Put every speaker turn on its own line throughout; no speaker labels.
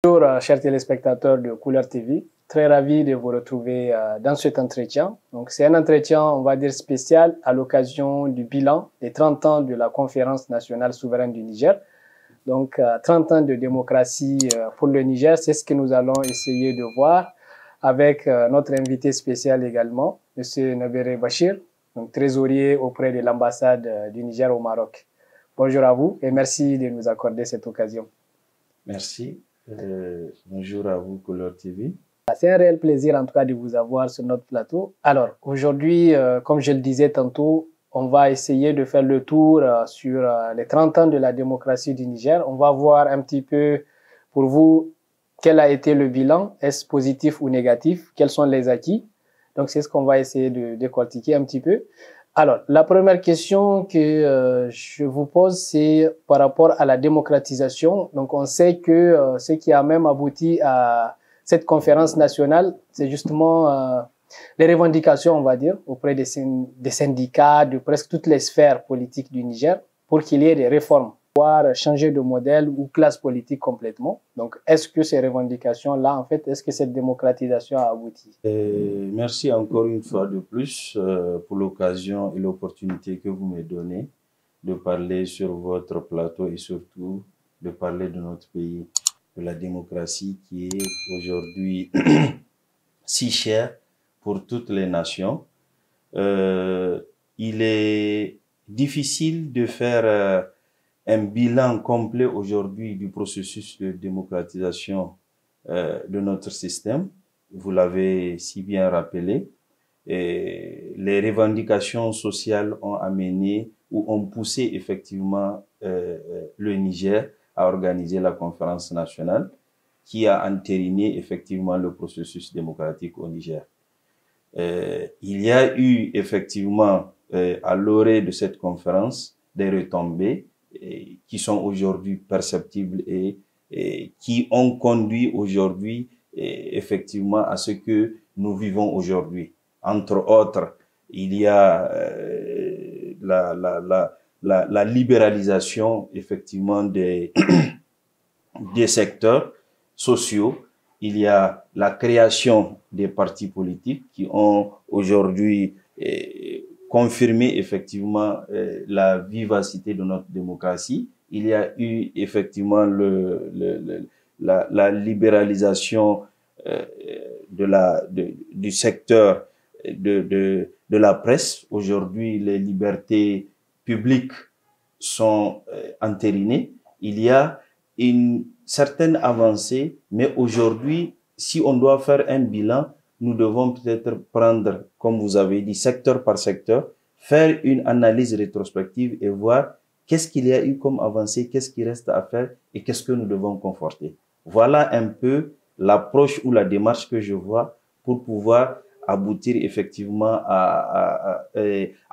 Bonjour, chers téléspectateurs de Couleur TV. Très ravi de vous retrouver dans cet entretien. Donc, c'est un entretien, on va dire, spécial à l'occasion du bilan des 30 ans de la Conférence nationale souveraine du Niger. Donc, 30 ans de démocratie pour le Niger, c'est ce que nous allons essayer de voir avec notre invité spécial également, M. Nabéré Bachir, donc trésorier auprès de l'ambassade du Niger au Maroc. Bonjour à vous et merci de nous accorder cette occasion.
Merci. Bonjour à vous, Couleur TV.
C'est un réel plaisir en tout cas de vous avoir sur notre plateau. Alors aujourd'hui, comme je le disais tantôt, on va essayer de faire le tour sur les 30 ans de la démocratie du Niger. On va voir un petit peu pour vous quel a été le bilan, est-ce positif ou négatif, quels sont les acquis. Donc c'est ce qu'on va essayer de décortiquer un petit peu. Alors, la première question que je vous pose, c'est par rapport à la démocratisation. Donc, on sait que ce qui a même abouti à cette conférence nationale, c'est justement les revendications, on va dire, auprès des syndicats, de presque toutes les sphères politiques du Niger, pour qu'il y ait des réformes, voire changer de modèle ou classe politique complètement. Donc, est-ce que ces revendications-là, en fait, est-ce que cette démocratisation a abouti?
Merci encore une fois de plus pour l'occasion et l'opportunité que vous me donnez de parler sur votre plateau et surtout de parler de notre pays, de la démocratie qui est aujourd'hui si chère pour toutes les nations. Il est difficile de faire un bilan complet aujourd'hui du processus de démocratisation de notre système. Vous l'avez si bien rappelé. Et les revendications sociales ont amené ou ont poussé effectivement le Niger à organiser la conférence nationale qui a entériné effectivement le processus démocratique au Niger. Il y a eu effectivement à l'orée de cette conférence des retombées qui sont aujourd'hui perceptibles et qui ont conduit aujourd'hui effectivement à ce que nous vivons aujourd'hui. Entre autres, il y a la libéralisation effectivement des secteurs sociaux. Il y a la création des partis politiques qui ont aujourd'hui confirmé effectivement la vivacité de notre démocratie. Il y a eu effectivement la libéralisation du secteur de la presse. Aujourd'hui, les libertés publiques sont entérinées. Il y a une certaine avancée, mais aujourd'hui, si on doit faire un bilan, nous devons peut-être prendre, comme vous avez dit, secteur par secteur, faire une analyse rétrospective et voir qu'est-ce qu'il y a eu comme avancée, qu'est-ce qui reste à faire et qu'est-ce que nous devons conforter. Voilà un peu l'approche ou la démarche que je vois pour pouvoir aboutir effectivement à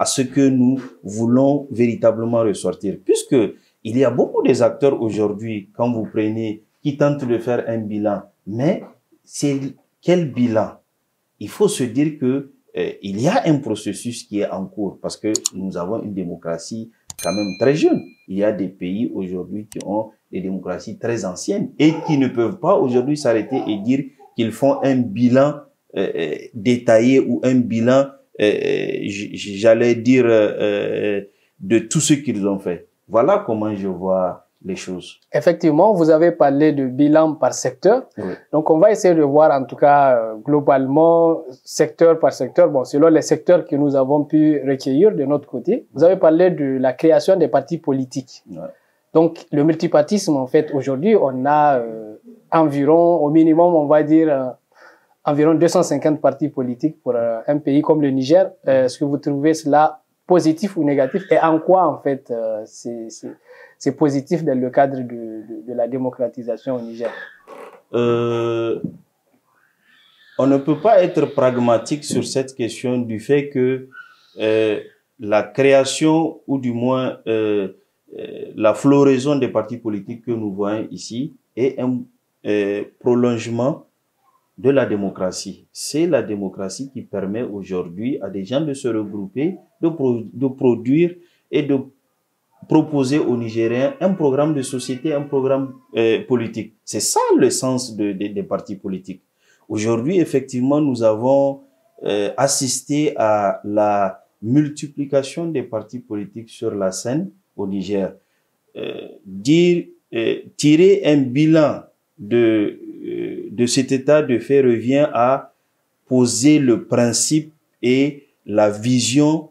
ce que nous voulons véritablement ressortir. Puisque il y a beaucoup des acteurs aujourd'hui, quand vous prenez, qui tentent de faire un bilan. Mais c'est quel bilan? Il faut se dire que il y a un processus qui est en cours parce que nous avons une démocratie quand même très jeune. Il y a des pays aujourd'hui qui ont des démocraties très anciennes et qui ne peuvent pas aujourd'hui s'arrêter et dire qu'ils font un bilan détaillé ou un bilan, j'allais dire, de tout ce qu'ils ont fait. Voilà comment je vois les choses.
Effectivement, vous avez parlé de bilan par secteur. Oui. Donc, on va essayer de voir en tout cas globalement, secteur par secteur, bon, selon les secteurs que nous avons pu recueillir de notre côté. Vous avez parlé de la création des partis politiques. Ouais. Donc, le multipartisme, en fait, aujourd'hui, on a environ, au minimum, on va dire, environ 250 partis politiques pour un pays comme le Niger. Est-ce que vous trouvez cela positif ou négatif et en quoi, en fait, c'est positif dans le cadre de la démocratisation au Niger?
On ne peut pas être pragmatique sur cette question du fait que la création ou du moins la floraison des partis politiques que nous voyons ici est un prolongement de la démocratie. C'est la démocratie qui permet aujourd'hui à des gens de se regrouper, de produire et de proposer aux Nigériens un programme de société, un programme politique. C'est ça le sens des partis politiques. Aujourd'hui, effectivement, nous avons assisté à la multiplication des partis politiques sur la scène au Niger. Tirer un bilan de cet état de fait revient à poser le principe et la vision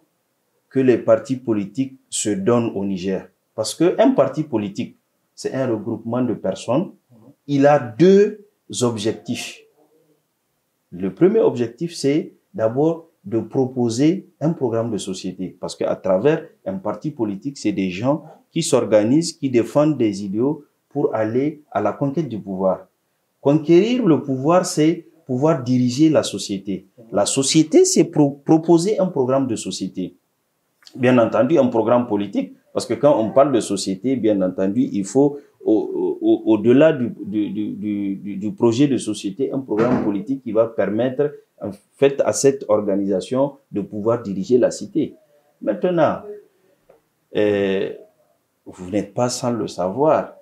que les partis politiques se donnent au Niger. Parce qu'un parti politique, c'est un regroupement de personnes. Il a deux objectifs. Le premier objectif, c'est d'abord de proposer un programme de société. Parce qu'à travers un parti politique, c'est des gens qui s'organisent, qui défendent des idéaux pour aller à la conquête du pouvoir. Conquérir le pouvoir, c'est pouvoir diriger la société. La société, c'est proposer un programme de société. Bien entendu, un programme politique, parce que quand on parle de société, bien entendu, il faut, au-delà du projet de société, un programme politique qui va permettre, en fait, à cette organisation de pouvoir diriger la cité. Maintenant, vous n'êtes pas sans le savoir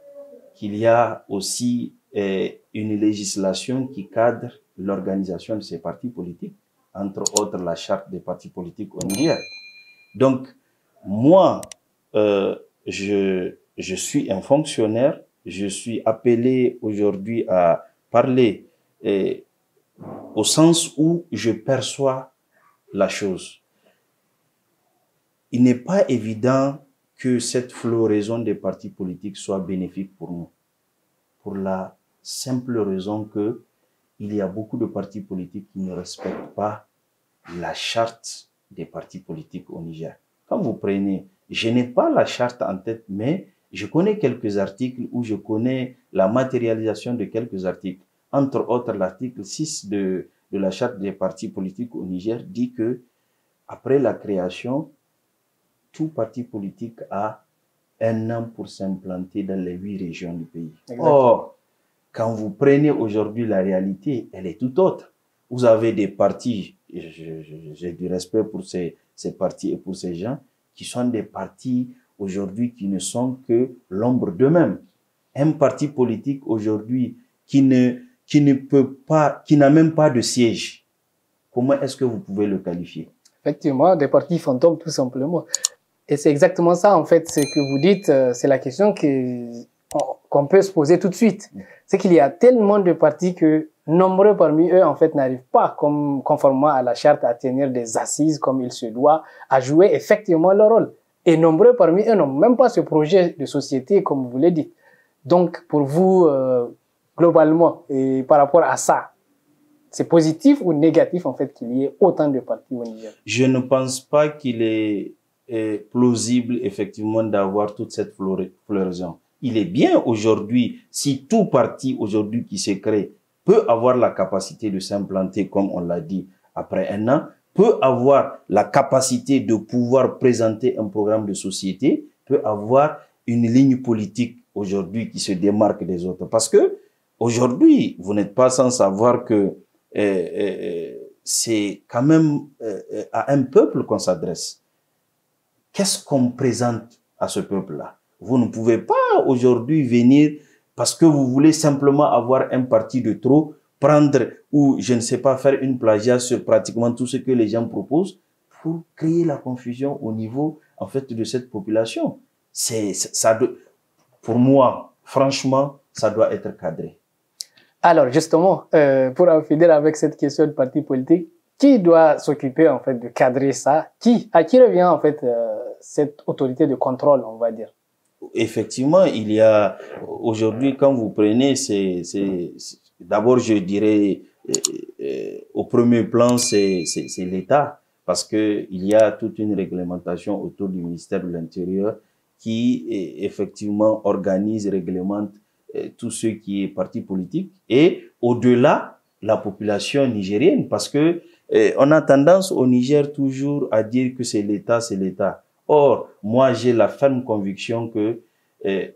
qu'il y a aussi une législation qui cadre l'organisation de ces partis politiques, entre autres la charte des partis politiques au Niger. Donc, moi, je suis un fonctionnaire, je suis appelé aujourd'hui à parler au sens où je perçois la chose. Il n'est pas évident que cette floraison des partis politiques soit bénéfique pour nous, pour la simple raison que il y a beaucoup de partis politiques qui ne respectent pas la charte des partis politiques au Niger. Quand vous prenez, je n'ai pas la charte en tête, mais je connais quelques articles où je connais la matérialisation de quelques articles. Entre autres, l'article 6 de la charte des partis politiques au Niger dit que, après la création, tout parti politique a 1 an pour s'implanter dans les 8 régions du pays. Exactement. Or, quand vous prenez aujourd'hui la réalité, elle est tout autre. Vous avez des partis, j'ai du respect pour ces partis et pour ces gens, qui sont des partis aujourd'hui qui ne sont que l'ombre d'eux-mêmes. Un parti politique aujourd'hui qui n'a même pas de siège. Comment est-ce que vous pouvez le qualifier?
Effectivement, des partis fantômes, tout simplement. Et c'est exactement ça, en fait, ce que vous dites, c'est la question qu'on peut se poser tout de suite. C'est qu'il y a tellement de partis que nombreux parmi eux, en fait, n'arrivent pas, conformément à la charte, à tenir des assises comme il se doit, à jouer effectivement leur rôle. Et nombreux parmi eux n'ont même pas ce projet de société, comme vous l'avez dit. Donc, pour vous, globalement, et par rapport à ça, c'est positif ou négatif, en fait, qu'il y ait autant de partis au Niger?
Je ne pense pas qu'il est plausible, effectivement, d'avoir toute cette floraison. Il est bien aujourd'hui, si tout parti aujourd'hui qui se crée peut avoir la capacité de s'implanter, comme on l'a dit, après 1 an, peut avoir la capacité de pouvoir présenter un programme de société, peut avoir une ligne politique aujourd'hui qui se démarque des autres. Parce que aujourd'hui, vous n'êtes pas sans savoir que c'est quand même à un peuple qu'on s'adresse. Qu'est-ce qu'on présente à ce peuple-là? Vous ne pouvez pas aujourd'hui venir parce que vous voulez simplement avoir un parti de trop, prendre ou, je ne sais pas, faire une plagiat sur pratiquement tout ce que les gens proposent pour créer la confusion au niveau, en fait, de cette population. Pour moi, franchement, ça doit être cadré.
Alors, justement, pour en finir avec cette question de parti politique, qui doit s'occuper, en fait, de cadrer ça? À qui revient, en fait, cette autorité de contrôle, on va dire?
Effectivement, il y a, aujourd'hui, quand vous prenez, d'abord, je dirais, au premier plan, c'est l'État, parce que il y a toute une réglementation autour du ministère de l'Intérieur qui, effectivement, organise, réglemente tout ce qui est parti politique et au-delà, la population nigérienne, parce que on a tendance au Niger toujours à dire que c'est l'État, c'est l'État. Or, moi, j'ai la ferme conviction que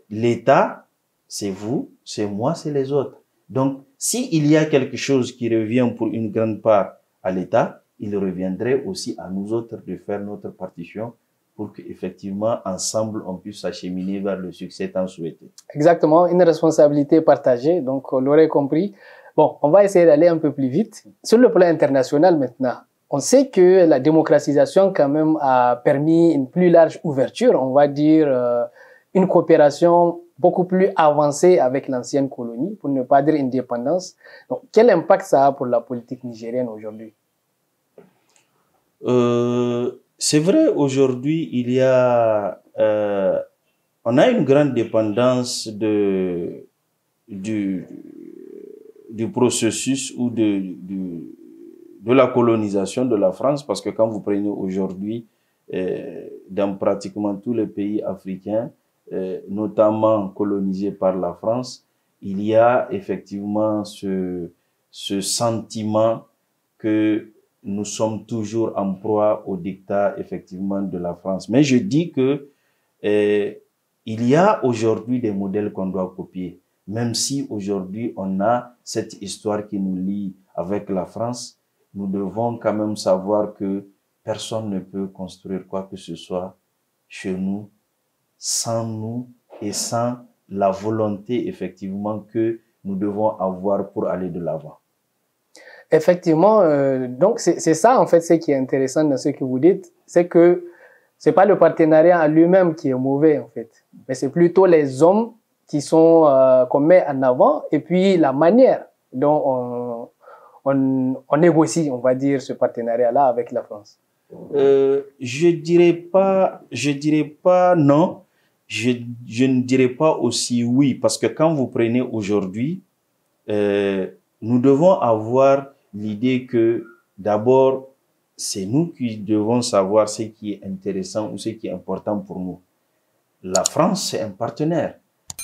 l'État, c'est vous, c'est moi, c'est les autres. Donc, s'il y a quelque chose qui revient pour une grande part à l'État, il reviendrait aussi à nous autres de faire notre partition pour qu'effectivement, ensemble, on puisse s'acheminer vers le succès tant souhaité.
Exactement, une responsabilité partagée, donc on l'aurait compris. Bon, on va essayer d'aller un peu plus vite. Sur le plan international maintenant, on sait que la démocratisation quand même a permis une plus large ouverture, on va dire une coopération beaucoup plus avancée avec l'ancienne colonie, pour ne pas dire indépendance. Donc, quel impact ça a pour la politique nigérienne aujourd'hui?
C'est vrai, aujourd'hui, on a une grande dépendance du processus ou de la colonisation de la France, parce que quand vous prenez aujourd'hui, dans pratiquement tous les pays africains, notamment colonisés par la France, il y a effectivement ce sentiment que nous sommes toujours en proie au diktat effectivement de la France. Mais je dis que il y a aujourd'hui des modèles qu'on doit copier. Même si aujourd'hui on a cette histoire qui nous lie avec la France, nous devons quand même savoir que personne ne peut construire quoi que ce soit chez nous sans nous et sans la volonté effectivement que nous devons avoir pour aller de l'avant.
Effectivement, donc c'est ça en fait ce qui est intéressant dans ce que vous dites, c'est que c'est pas le partenariat en lui-même qui est mauvais en fait, mais c'est plutôt les hommes qui sont qu'on met en avant et puis la manière dont on négocie, on va dire, ce partenariat-là avec la France.
Je dirais pas non. Je ne dirais pas aussi oui, parce que quand vous prenez aujourd'hui, nous devons avoir l'idée que d'abord, c'est nous qui devons savoir ce qui est intéressant ou ce qui est important pour nous. La France, c'est un partenaire.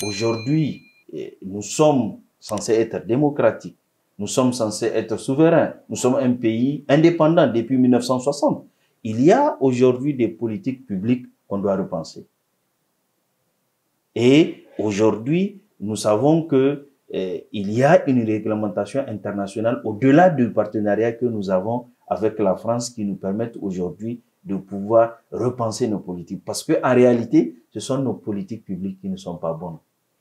Aujourd'hui, nous sommes censés être démocratiques. Nous sommes censés être souverains. Nous sommes un pays indépendant depuis 1960. Il y a aujourd'hui des politiques publiques qu'on doit repenser. Et aujourd'hui, nous savons que il y a une réglementation internationale au-delà du partenariat que nous avons avec la France qui nous permettent aujourd'hui de pouvoir repenser nos politiques. Parce que en réalité, ce sont nos politiques publiques qui ne sont pas bonnes.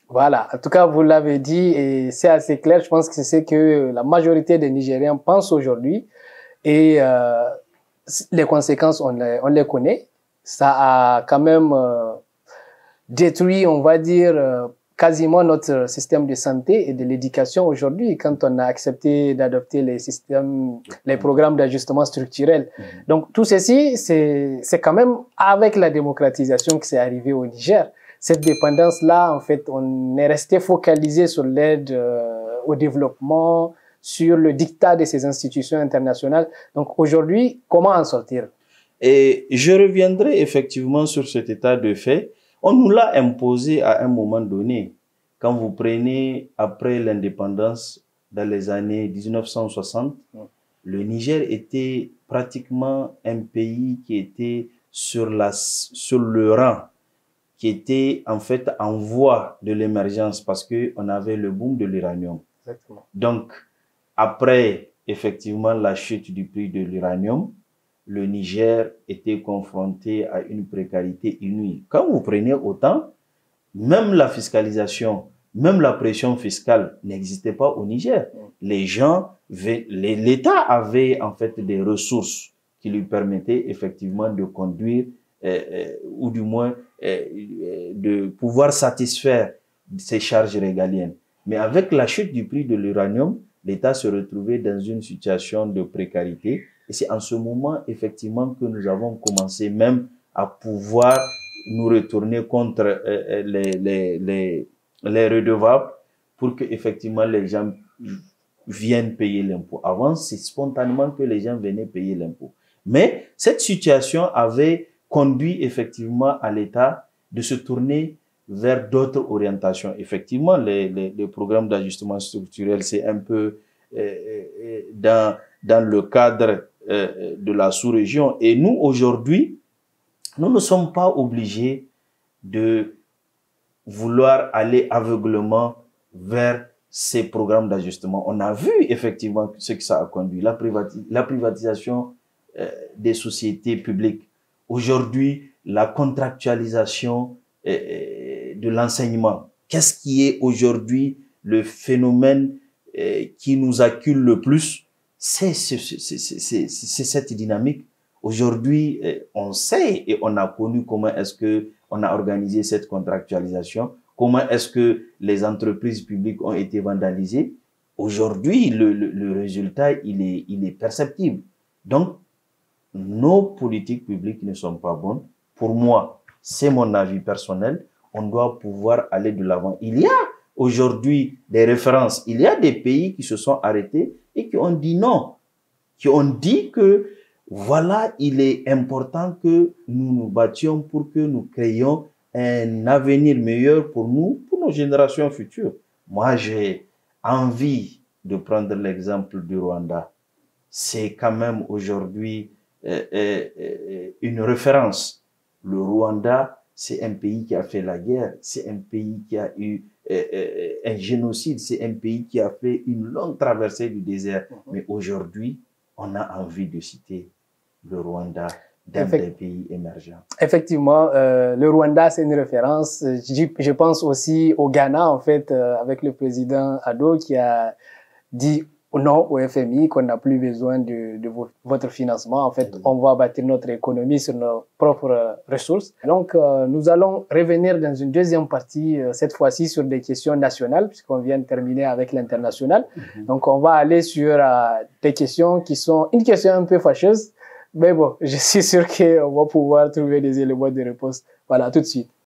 Voilà, en tout cas, vous l'avez dit et c'est assez clair. Je pense que c'est ce que la majorité des Nigériens pensent aujourd'hui. Et les conséquences, on les connaît. Ça a quand même détruit, on va dire, quasiment notre système de santé et de l'éducation aujourd'hui quand on a accepté d'adopter les programmes d'ajustement structurel. Donc tout ceci, c'est quand même avec la démocratisation que c'est arrivé au Niger. Cette dépendance-là, en fait, on est resté focalisé sur l'aide au développement, sur le diktat de ces institutions internationales. Donc aujourd'hui, comment en sortir?
Et je reviendrai effectivement sur cet état de fait. On nous l'a imposé à un moment donné. Quand vous prenez après l'indépendance dans les années 1960, le Niger était pratiquement un pays qui était sur le rang, qui était en fait en voie de l'émergence parce qu'on avait le boom de l'uranium. Donc, après effectivement la chute du prix de l'uranium, le Niger était confronté à une précarité inouïe. Quand vous prenez autant, même la fiscalisation, même la pression fiscale n'existait pas au Niger. Les gens, l'État avait en fait des ressources qui lui permettaient effectivement de conduire ou du moins de pouvoir satisfaire ses charges régaliennes. Mais avec la chute du prix de l'uranium, l'État se retrouvait dans une situation de précarité. Et c'est en ce moment, effectivement, que nous avons commencé même à pouvoir nous retourner contre les redevables pour que, effectivement, les gens viennent payer l'impôt. Avant, c'est spontanément que les gens venaient payer l'impôt. Mais cette situation avait conduit, effectivement, à l'État de se tourner vers d'autres orientations. Effectivement, les programmes d'ajustement structurel, c'est un peu dans le cadre de la sous-région. Et nous, aujourd'hui, nous ne sommes pas obligés de vouloir aller aveuglement vers ces programmes d'ajustement. On a vu effectivement ce que ça a conduit, la privatisation des sociétés publiques. Aujourd'hui, la contractualisation de l'enseignement. Qu'est-ce qui est aujourd'hui le phénomène qui nous accule le plus? C'est cette dynamique. Aujourd'hui, on sait et on a connu comment est-ce que on a organisé cette contractualisation, comment est-ce que les entreprises publiques ont été vandalisées. Aujourd'hui, le résultat, il est perceptible. Donc, nos politiques publiques ne sont pas bonnes. Pour moi, c'est mon avis personnel, on doit pouvoir aller de l'avant. Il y a aujourd'hui des références, il y a des pays qui se sont arrêtés et qui ont dit non, qui ont dit que voilà, il est important que nous nous battions pour que nous créions un avenir meilleur pour nous, pour nos générations futures. Moi, j'ai envie de prendre l'exemple du Rwanda. C'est quand même aujourd'hui une référence. Le Rwanda, c'est un pays qui a fait la guerre, c'est un pays qui a eu un génocide, c'est un pays qui a fait une longue traversée du désert. Mais aujourd'hui, on a envie de citer le Rwanda dans des pays émergents.
Effectivement, le Rwanda, c'est une référence. Je pense aussi au Ghana, en fait, avec le président Addo qui a dit non au FMI qu'on n'a plus besoin de votre financement. En fait, on va bâtir notre économie sur nos propres ressources. Donc, nous allons revenir dans une deuxième partie, cette fois-ci sur des questions nationales, puisqu'on vient de terminer avec l'international. Donc, on va aller sur des questions qui sont une question un peu fâcheuse, mais bon, je suis sûr qu'on va pouvoir trouver des éléments de réponse. Voilà, tout de suite.